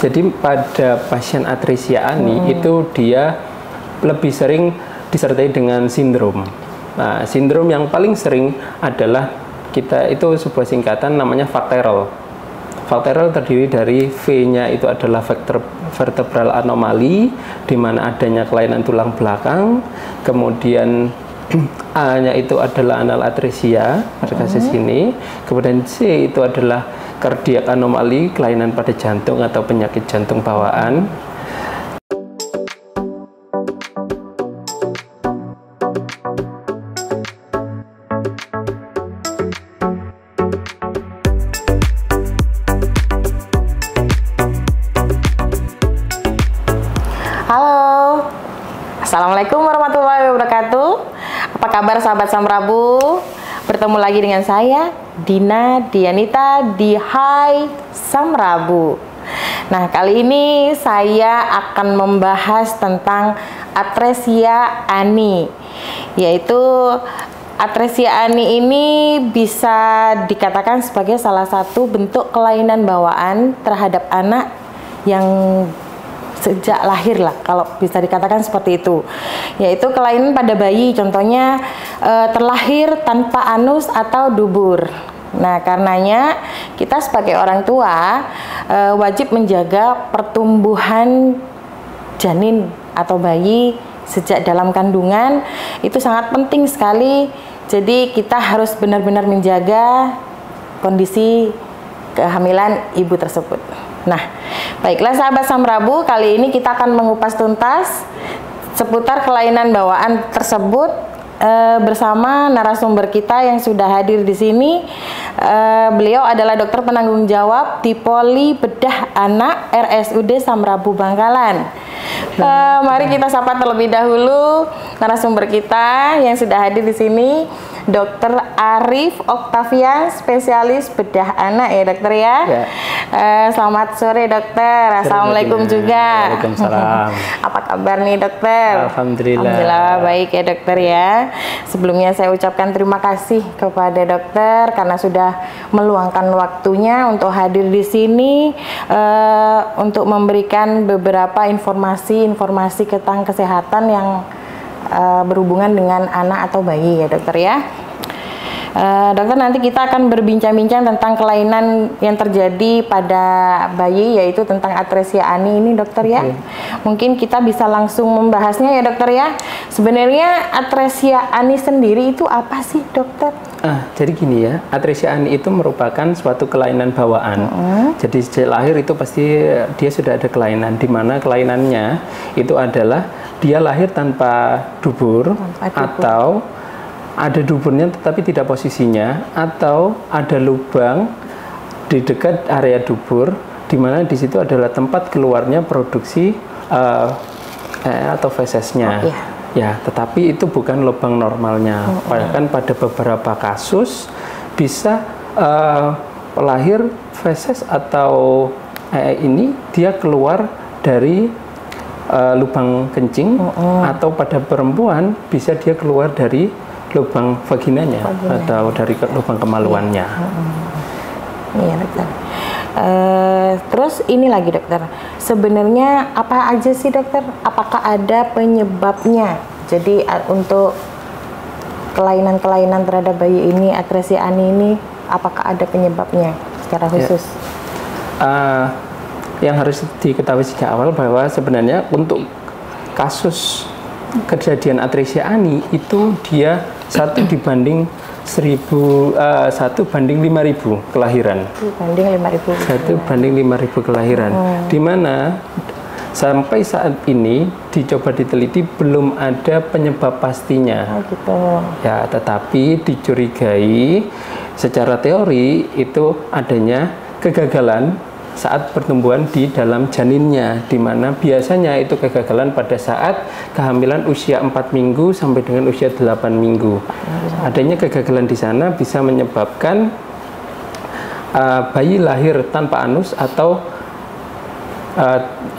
Jadi pada pasien atresia ani itu dia lebih sering disertai dengan sindrom. Nah, sindrom yang paling sering adalah itu sebuah singkatan namanya VACTERL. VACTERL terdiri dari V-nya itu adalah vertebral anomali, di mana adanya kelainan tulang belakang, kemudian A-nya itu adalah anal atresia pada kasus ini, kemudian C itu adalah kardiak anomali, kelainan pada jantung atau penyakit jantung bawaan. Halo, Assalamualaikum warahmatullahi wabarakatuh. Apa kabar sahabat Samrabu? Bertemu lagi dengan saya, Dina Dianita di Hai Samrabu. Nah, kali ini saya akan membahas tentang atresia ani, yaitu atresia ani ini bisa dikatakan sebagai salah satu bentuk kelainan bawaan terhadap anak yang sejak lahir lah, kalau bisa dikatakan seperti itu, yaitu kelainan pada bayi, contohnya terlahir tanpa anus atau dubur. Nah, karenanya kita sebagai orang tua wajib menjaga pertumbuhan janin atau bayi sejak dalam kandungan, itu sangat penting sekali. Jadi kita harus benar-benar menjaga kondisi kehamilan ibu tersebut. Nah, baiklah sahabat Samrabu, kali ini kita akan mengupas tuntas seputar kelainan bawaan tersebut bersama narasumber kita yang sudah hadir di sini. Beliau adalah dokter penanggung jawab di Poli Bedah Anak RSUD Samrabu Bangkalan. Mari kita sapa terlebih dahulu narasumber kita yang sudah hadir di sini, Dr. Arif Oktavian, spesialis bedah anak ya dokter ya. Selamat sore dokter. Assalamualaikum juga. Waalaikumsalam. Apa kabar nih dokter? Alhamdulillah. Alhamdulillah baik ya dokter ya. Sebelumnya saya ucapkan terima kasih kepada dokter karena sudah meluangkan waktunya untuk hadir di sini untuk memberikan beberapa informasi tentang kesehatan yang berhubungan dengan anak atau bayi ya dokter ya. Dokter, nanti kita akan berbincang-bincang tentang kelainan yang terjadi pada bayi, yaitu tentang atresia ani ini dokter ya. Mungkin kita bisa langsung membahasnya ya dokter ya. Sebenarnya atresia ani sendiri itu apa sih dokter? Jadi gini ya, atresia ani itu merupakan suatu kelainan bawaan. Jadi sejak lahir itu pasti dia sudah ada kelainan, di mana kelainannya itu adalah dia lahir tanpa dubur. Atau ada duburnya tetapi tidak posisinya, atau ada lubang di dekat area dubur, di mana di situ adalah tempat keluarnya produksi atau fesesnya. Ya, tetapi itu bukan lubang normalnya. Bahkan pada beberapa kasus bisa lahir feses atau ini dia keluar dari lubang kencing, atau pada perempuan bisa dia keluar dari lubang vaginanya atau dari lubang kemaluannya. Iya dokter. Terus ini lagi dokter, sebenarnya apa aja sih dokter? Apakah ada penyebabnya? Jadi untuk kelainan-kelainan terhadap bayi ini, atresia ani ini, apakah ada penyebabnya secara khusus? Yang harus diketahui sejak awal bahwa sebenarnya untuk kasus kejadian atresia ani itu dia 1 banding 1 banding 5.000 kelahiran. 1 banding 5.000 kelahiran. Di mana sampai saat ini dicoba diteliti belum ada penyebab pastinya. Ya, tetapi dicurigai secara teori itu adanya kegagalan saat pertumbuhan di dalam janinnya, di mana biasanya itu kegagalan pada saat kehamilan usia 4 minggu sampai dengan usia 8 minggu. Adanya kegagalan di sana bisa menyebabkan bayi lahir tanpa anus atau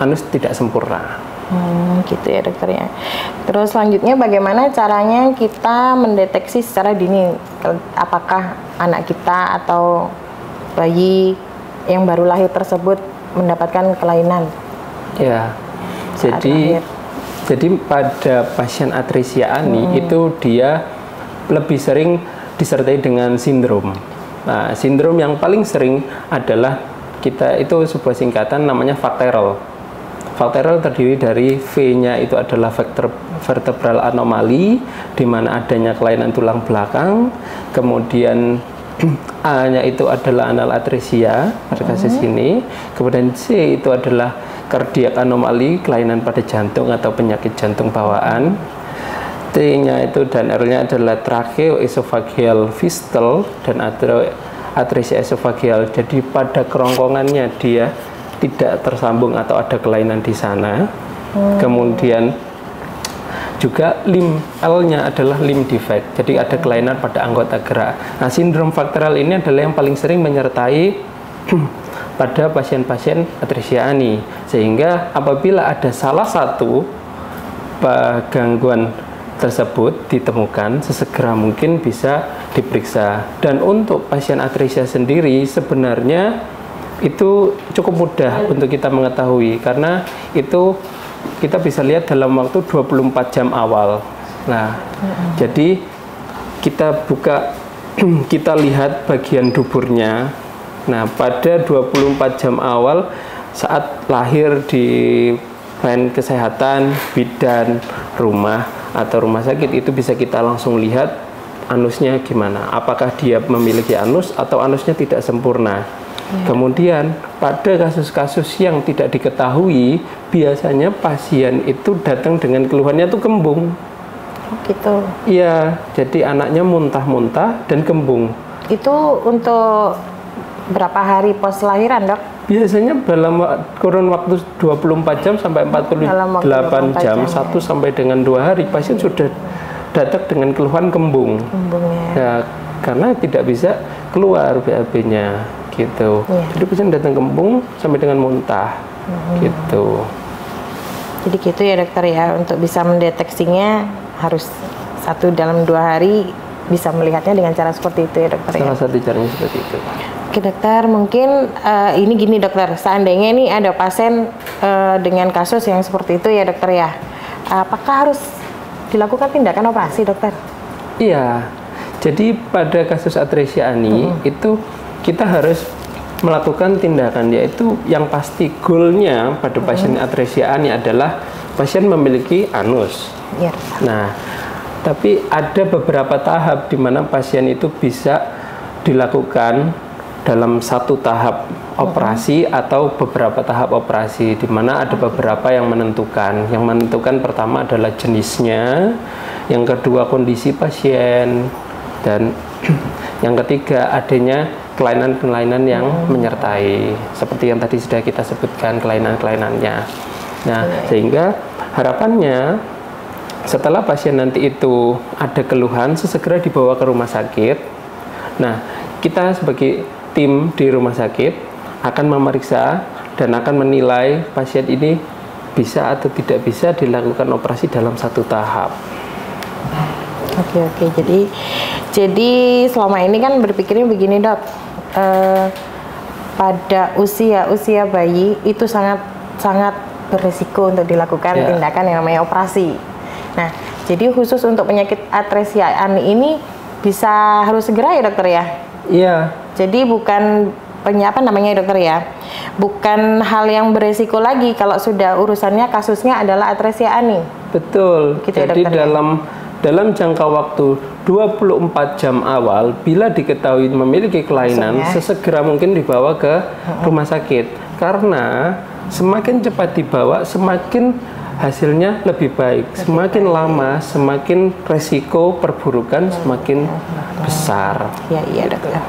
anus tidak sempurna. Gitu ya dokter ya. Terus selanjutnya bagaimana caranya kita mendeteksi secara dini apakah anak kita atau bayi yang baru lahir tersebut mendapatkan kelainan. Ya, jadi pada pasien atresia ani itu dia lebih sering disertai dengan sindrom. Nah, sindrom yang paling sering adalah itu sebuah singkatan namanya VACTERL. VACTERL terdiri dari V-nya itu adalah vertebral anomali, di mana adanya kelainan tulang belakang, kemudian A-nya itu adalah anal atresia pada kasus ini, kemudian C itu adalah cardiac anomali, kelainan pada jantung atau penyakit jantung bawaan. T-nya itu dan R-nya adalah tracheoesophageal fistule dan atresia esofageal. Jadi pada kerongkongannya dia tidak tersambung atau ada kelainan di sana. Kemudian juga limb, L-nya adalah limb defect, jadi ada kelainan pada anggota gerak. Nah, sindrom VACTERL ini adalah yang paling sering menyertai pada pasien-pasien atresia ani, sehingga apabila ada salah satu gangguan tersebut ditemukan, sesegera mungkin bisa diperiksa. Dan untuk pasien atresia sendiri sebenarnya itu cukup mudah untuk kita mengetahui, karena itu kita bisa lihat dalam waktu 24 jam awal. Nah, jadi kita kita lihat bagian duburnya. Nah, pada 24 jam awal saat lahir di layanan kesehatan, bidan, rumah atau rumah sakit, itu bisa kita langsung lihat anusnya gimana. Apakah dia memiliki anus atau anusnya tidak sempurna. Kemudian pada kasus-kasus yang tidak diketahui, biasanya pasien itu datang dengan keluhannya itu kembung. Gitu. Iya, jadi anaknya muntah-muntah dan kembung. Itu untuk berapa hari pos lahiran, Dok? Biasanya dalam kurun waktu 24 jam sampai 48 jam, 1 sampai dengan 2 hari pasien sudah datang dengan keluhan kembung. Ya, karena tidak bisa keluar BAB-nya. Gitu. Jadi pasien datang kembung sampai dengan muntah. Gitu. Jadi gitu ya dokter ya, untuk bisa mendeteksinya harus dalam 2 hari bisa melihatnya dengan cara seperti itu ya dokter. Salah satu caranya seperti itu. Oke dokter, mungkin ini gini dokter, seandainya ini ada pasien dengan kasus yang seperti itu ya dokter ya, apakah harus dilakukan tindakan operasi dokter? Iya, jadi pada kasus atresia ani itu kita harus melakukan tindakan, yaitu yang pasti goalnya pada pasien atresia ani adalah pasien memiliki anus. Nah, tapi ada beberapa tahap di mana pasien itu bisa dilakukan dalam satu tahap operasi atau beberapa tahap operasi, di mana ada beberapa yang menentukan. Yang menentukan pertama adalah jenisnya, yang kedua kondisi pasien, dan yang ketiga adanya kelainan-kelainan yang menyertai, seperti yang tadi sudah kita sebutkan kelainan-kelainannya. Nah, sehingga harapannya setelah pasien nanti itu ada keluhan, sesegera dibawa ke rumah sakit. Nah, kita sebagai tim di rumah sakit akan memeriksa dan akan menilai pasien ini bisa atau tidak bisa dilakukan operasi dalam satu tahap. Oke, jadi selama ini kan berpikirnya begini dok, pada usia bayi itu sangat berisiko untuk dilakukan tindakan yang namanya operasi. Nah, jadi khusus untuk penyakit atresia ani ini harus segera ya dokter ya? Iya. Jadi bukan dokter ya, bukan hal yang beresiko lagi kalau sudah urusannya kasusnya adalah atresia ani. Betul. Gitu jadi ya, dalam jangka waktu 24 jam awal, bila diketahui memiliki kelainan, sesegera mungkin dibawa ke rumah sakit. Karena semakin cepat dibawa, semakin hasilnya lebih baik. Semakin lama, semakin resiko perburukan semakin besar. Iya dokter.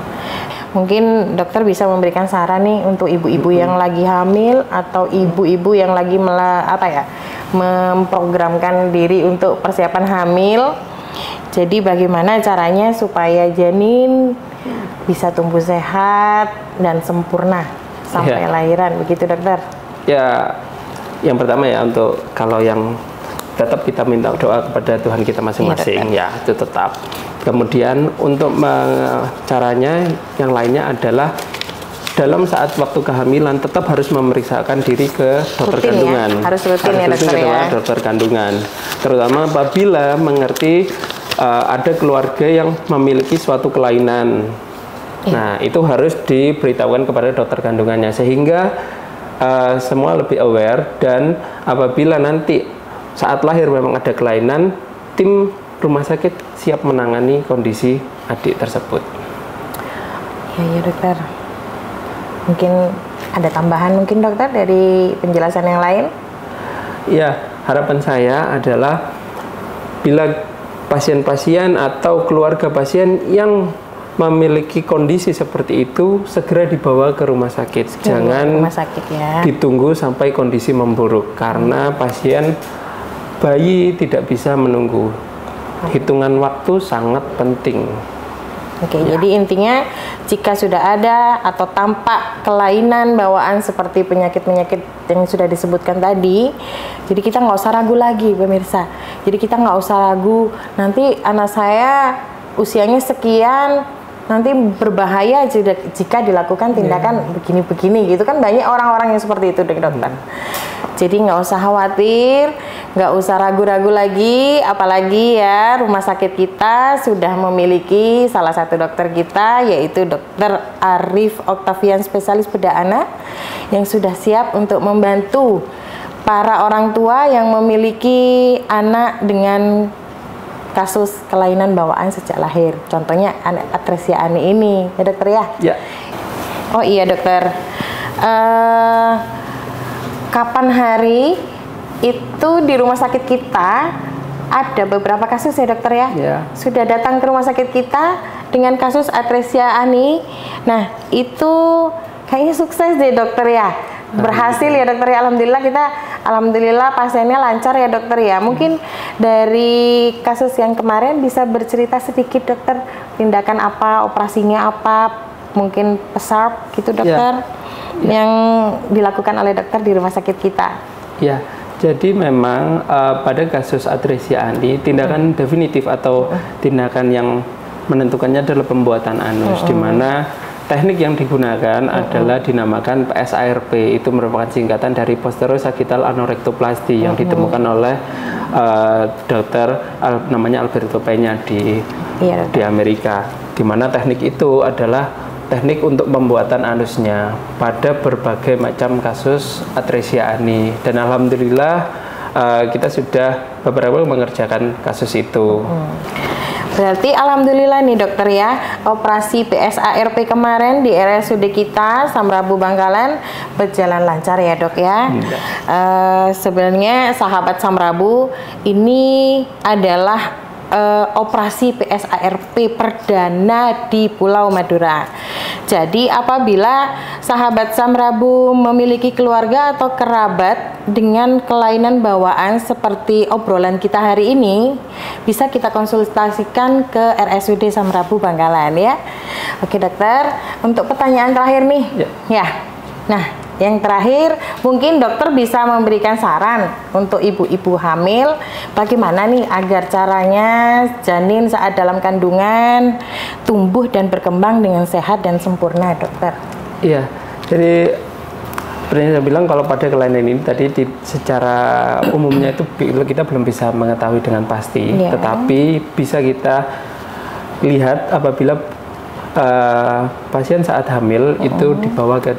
Mungkin dokter bisa memberikan saran nih untuk ibu-ibu yang lagi hamil atau ibu-ibu yang lagi memprogramkan diri untuk persiapan hamil. Jadi bagaimana caranya supaya janin bisa tumbuh sehat dan sempurna sampai lahiran, begitu dokter? Ya, yang pertama ya, untuk kalau yang tetap kita minta doa kepada Tuhan kita masing-masing, ya itu tetap. Kemudian untuk caranya yang lainnya adalah dalam saat waktu kehamilan tetap harus memeriksakan diri ke dokter Rutin kandungan. Ya? Harus rutin ya dokter adalah ya. dokter kandungan. Terutama apabila mengerti ada keluarga yang memiliki suatu kelainan. Nah, itu harus diberitahukan kepada dokter kandungannya sehingga semua lebih aware, dan apabila nanti saat lahir memang ada kelainan, tim rumah sakit siap menangani kondisi adik tersebut. Ya dokter. Mungkin ada tambahan mungkin dokter dari penjelasan yang lain? Ya, harapan saya adalah bila pasien-pasien atau keluarga pasien yang memiliki kondisi seperti itu segera dibawa ke rumah sakit. Jangan rumah sakit ya. Ditunggu sampai kondisi memburuk karena pasien bayi tidak bisa menunggu. Hitungan waktu sangat penting. Oke, jadi intinya jika sudah ada atau tampak kelainan bawaan seperti penyakit-penyakit yang sudah disebutkan tadi, jadi kita nggak usah ragu lagi pemirsa. Jadi kita nggak usah ragu, nanti anak saya usianya sekian, nanti berbahaya jika dilakukan tindakan begini-begini gitu kan, banyak orang-orang yang seperti itu dokter. Jadi nggak usah khawatir, nggak usah ragu-ragu lagi, apalagi ya rumah sakit kita sudah memiliki salah satu dokter kita, yaitu Dokter Arif Octavian, spesialis bedah anak, yang sudah siap untuk membantu para orang tua yang memiliki anak dengan kasus kelainan bawaan sejak lahir. Contohnya anak Atresia Ani ini, ya dokter ya? Ya. Oh iya dokter. Kapan hari itu di rumah sakit kita ada beberapa kasus ya dokter ya? Ya. Sudah datang ke rumah sakit kita dengan kasus Atresia Ani. Nah itu kayaknya sukses deh dokter ya. Berhasil ya dokter ya, alhamdulillah pasiennya lancar ya dokter ya. Mungkin dari kasus yang kemarin bisa bercerita sedikit dokter, tindakan apa, operasinya apa, mungkin pesarp gitu dokter, yang dilakukan oleh dokter di rumah sakit kita. Ya, jadi memang pada kasus Atresia Ani tindakan definitif atau tindakan yang menentukannya adalah pembuatan anus, di mana teknik yang digunakan adalah dinamakan PSARP. Itu merupakan singkatan dari posterosagittal anorektoplasty yang ditemukan oleh dokter namanya Alberto Peña di Amerika. Di mana teknik itu adalah teknik untuk pembuatan anusnya pada berbagai macam kasus Atresia Ani. Dan alhamdulillah kita sudah beberapa mengerjakan kasus itu. Berarti alhamdulillah nih dokter ya, operasi PSARP kemarin di RSUD kita Samrabu Bangkalan berjalan lancar ya dok ya. Sebenarnya sahabat Samrabu, ini adalah operasi PSARP perdana di Pulau Madura. Jadi apabila sahabat Samrabu memiliki keluarga atau kerabat dengan kelainan bawaan seperti obrolan kita hari ini, bisa kita konsultasikan ke RSUD Samrabu Bangkalan ya. Oke dokter, untuk pertanyaan terakhir nih. Ya. Nah, yang terakhir mungkin dokter bisa memberikan saran untuk ibu-ibu hamil, bagaimana nih agar caranya janin saat dalam kandungan tumbuh dan berkembang dengan sehat dan sempurna dokter. Iya, jadi seperti saya bilang, kalau pada kelainan ini tadi secara umumnya itu kita belum bisa mengetahui dengan pasti, tetapi bisa kita lihat apabila pasien saat hamil itu dibawa ke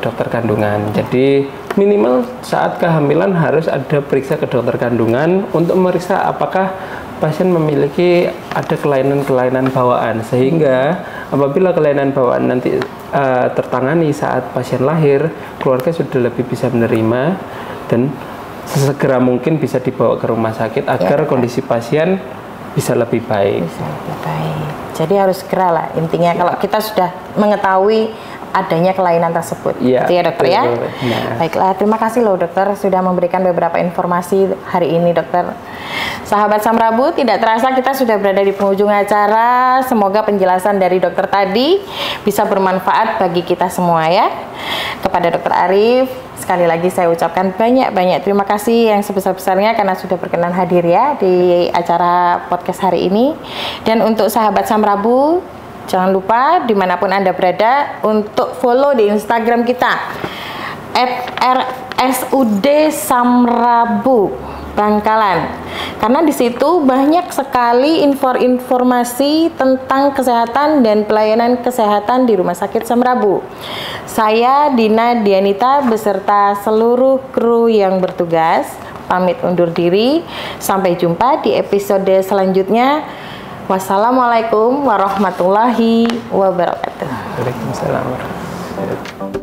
dokter kandungan. Jadi minimal saat kehamilan harus ada periksa ke dokter kandungan untuk memeriksa apakah pasien memiliki ada kelainan-kelainan bawaan, sehingga apabila kelainan bawaan nanti tertangani saat pasien lahir, keluarga sudah lebih bisa menerima dan sesegera mungkin bisa dibawa ke rumah sakit agar kondisi pasien bisa lebih baik. Bisa lebih baik. Jadi harus segera lah intinya kalau kita sudah mengetahui adanya kelainan tersebut. Itu ya dokter ya. Baiklah, terima kasih loh dokter sudah memberikan beberapa informasi hari ini dokter. Sahabat Samrabu, tidak terasa kita sudah berada di penghujung acara. Semoga penjelasan dari dokter tadi bisa bermanfaat bagi kita semua ya. Kepada Dokter Arif, sekali lagi saya ucapkan banyak-banyak terima kasih yang sebesar-besarnya karena sudah berkenan hadir ya di acara podcast hari ini. Dan untuk sahabat Samrabu, Jangan lupa dimanapun Anda berada untuk follow di Instagram kita @rsud Samrabu Bangkalan, karena di situ banyak sekali informasi tentang kesehatan dan pelayanan kesehatan di Rumah Sakit Samrabu. Saya Dina Dianita beserta seluruh kru yang bertugas pamit undur diri. Sampai jumpa di episode selanjutnya. Wassalamualaikum warahmatullahi wabarakatuh. Waalaikumsalam warahmatullahi wabarakatuh.